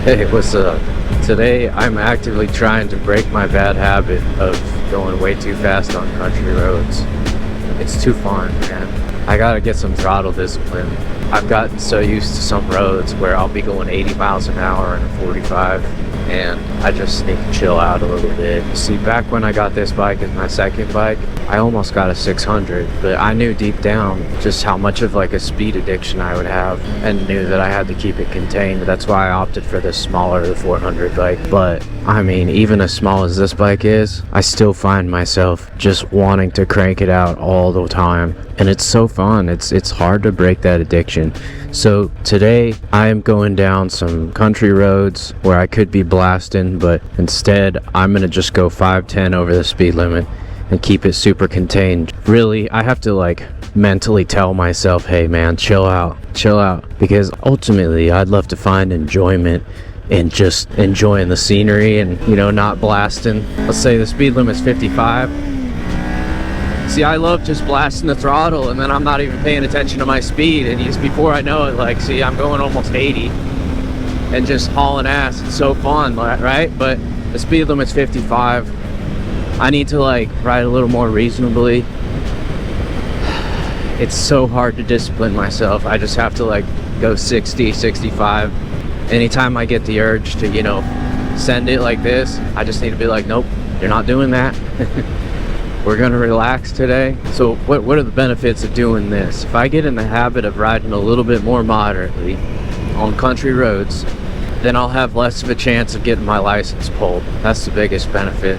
Hey, what's up? Today I'm actively trying to break my bad habit of going way too fast on country roads. It's too fun, man. I gotta get some throttle discipline. I've gotten so used to some roads where I'll be going 80 miles an hour in a 45 and I just need to chill out a little bit. See, back when I got this bike as my second bike, I almost got a 600, but I knew deep down just how much of like a speed addiction I would have and knew that I had to keep it contained. That's why I opted for the smaller, the 400 bike. But I mean, even as small as this bike is, I still find myself just wanting to crank it out all the time. And it's so fun. It's hard to break that addiction. So today I am going down some country roads where I could be blasting, but instead I'm gonna just go 510 over the speed limit and keep it super contained. Really, I have to like mentally tell myself, hey man, chill out, because ultimately I'd love to find enjoyment in just enjoying the scenery and, you know, not blasting. Let's say the speed limit's 55. See, I love just blasting the throttle and then I'm not even paying attention to my speed, and just before I know it, like, see, I'm going almost 80 and just hauling ass. It's so fun, right? But the speed limit's 55. I need to like ride a little more reasonably. It's so hard to discipline myself. I just have to like go 60, 65. Anytime I get the urge to, you know, send it like this, I just need to be like, nope, you're not doing that. We're gonna relax today. So what are the benefits of doing this? If I get in the habit of riding a little bit more moderately on country roads, then I'll have less of a chance of getting my license pulled. That's the biggest benefit.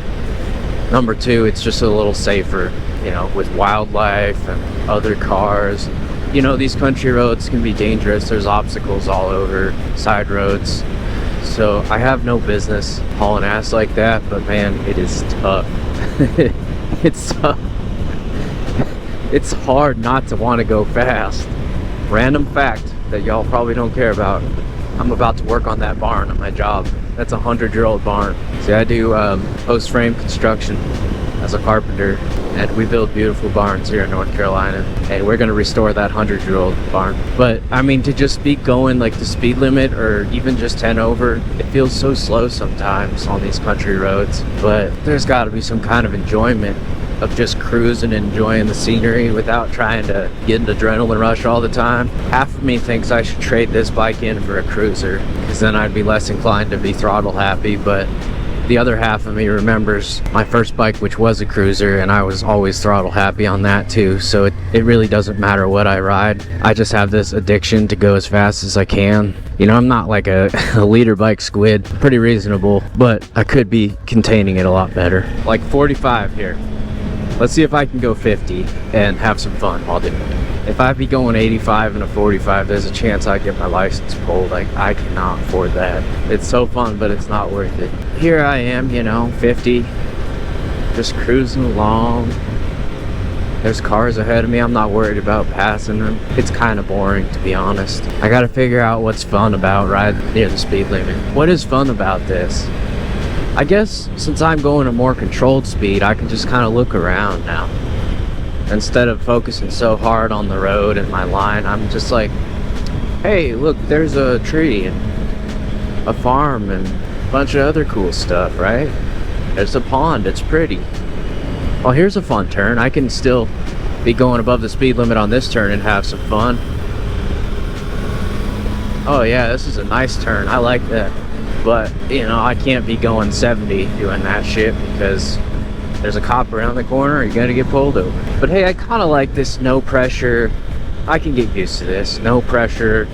Number two, it's just a little safer, you know, with wildlife and other cars. You know, these country roads can be dangerous. There's obstacles all over, side roads. So I have no business hauling ass like that, but man, it is tough. It's tough. It's hard not to want to go fast. Random fact that y'all probably don't care about. I'm about to work on that barn at my job. That's a 100-year-old barn. See, I do post-frame construction as a carpenter, and we build beautiful barns here in North Carolina. And we're gonna restore that 100-year-old barn. But I mean, to just be going like the speed limit or even just 10 over, it feels so slow sometimes on these country roads. But there's gotta be some kind of enjoyment of just cruising and enjoying the scenery without trying to get an adrenaline rush all the time. Half of me thinks I should trade this bike in for a cruiser, because then I'd be less inclined to be throttle happy. But the other half of me remembers my first bike, which was a cruiser, and I was always throttle happy on that too. So it really doesn't matter what I ride. I just have this addiction to go as fast as I can. You know, I'm not like a leader bike squid, pretty reasonable, but I could be containing it a lot better. Like 45 here. Let's see if I can go 50 and have some fun while doing it. If I be going 85 and a 45, there's a chance I get my license pulled. Like, I cannot afford that. It's so fun, but it's not worth it. Here I am, you know, 50, just cruising along. There's cars ahead of me. I'm not worried about passing them. It's kind of boring, to be honest. I gotta figure out what's fun about riding near the speed limit. What is fun about this? I guess since I'm going a more controlled speed, I can just kind of look around now. Instead of focusing so hard on the road and my line, I'm just like, hey, look, there's a tree and a farm and a bunch of other cool stuff, right? There's a pond, it's pretty. Well, here's a fun turn. I can still be going above the speed limit on this turn and have some fun. Oh yeah, this is a nice turn. I like that. But, you know, I can't be going 70 doing that shit because there's a cop around the corner, you're gonna get pulled over. But hey, I kind of like this no pressure. I can get used to this. No pressure,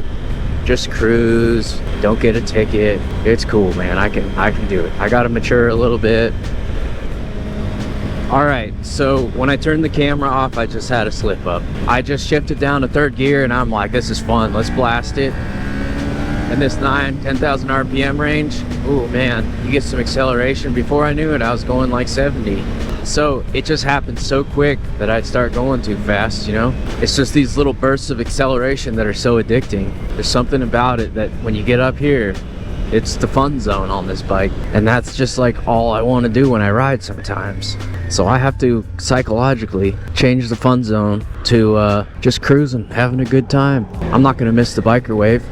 just cruise, don't get a ticket. It's cool, man. I can do it. I gotta mature a little bit. All right, so when I turned the camera off, I just had a slip up. I just shifted down to third gear and I'm like, this is fun, let's blast it. In this 10,000 RPM range, oh man, you get some acceleration. Before I knew it, I was going like 70. So it just happened so quick that I'd start going too fast, you know? It's just these little bursts of acceleration that are so addicting. There's something about it that when you get up here, it's the fun zone on this bike. And that's just like all I want to do when I ride sometimes. So I have to psychologically change the fun zone to just cruising, having a good time. I'm not gonna miss the biker wave.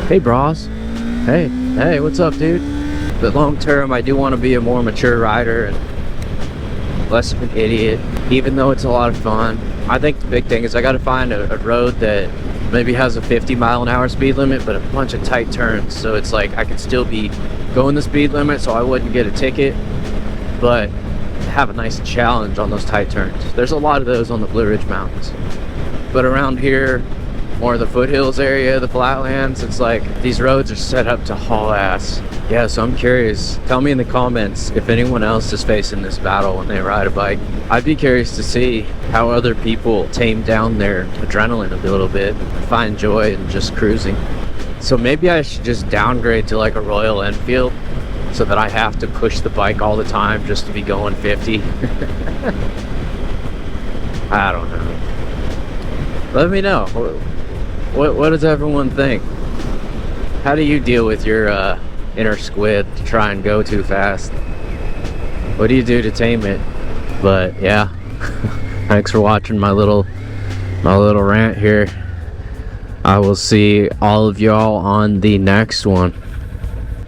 Hey bros, hey. Hey, what's up, dude? But long term, I do want to be a more mature rider and less of an idiot, even though it's a lot of fun. I think the big thing is I got to find a road that maybe has a 50-mile-an-hour speed limit, but a bunch of tight turns. So it's like I could still be going the speed limit, so I wouldn't get a ticket, but have a nice challenge on those tight turns. There's a lot of those on the Blue Ridge Mountains. But around here, more of the foothills area, the flatlands, it's like these roads are set up to haul ass. Yeah, so I'm curious. Tell me in the comments if anyone else is facing this battle when they ride a bike. I'd be curious to see how other people tame down their adrenaline a little bit, find joy in just cruising. So maybe I should just downgrade to like a Royal Enfield so that I have to push the bike all the time just to be going 50. I don't know. Let me know. What does everyone think? How do you deal with your inner squid to try and go too fast? What do you do to tame it? But yeah, thanks for watching my little rant here. I will see all of y'all on the next one.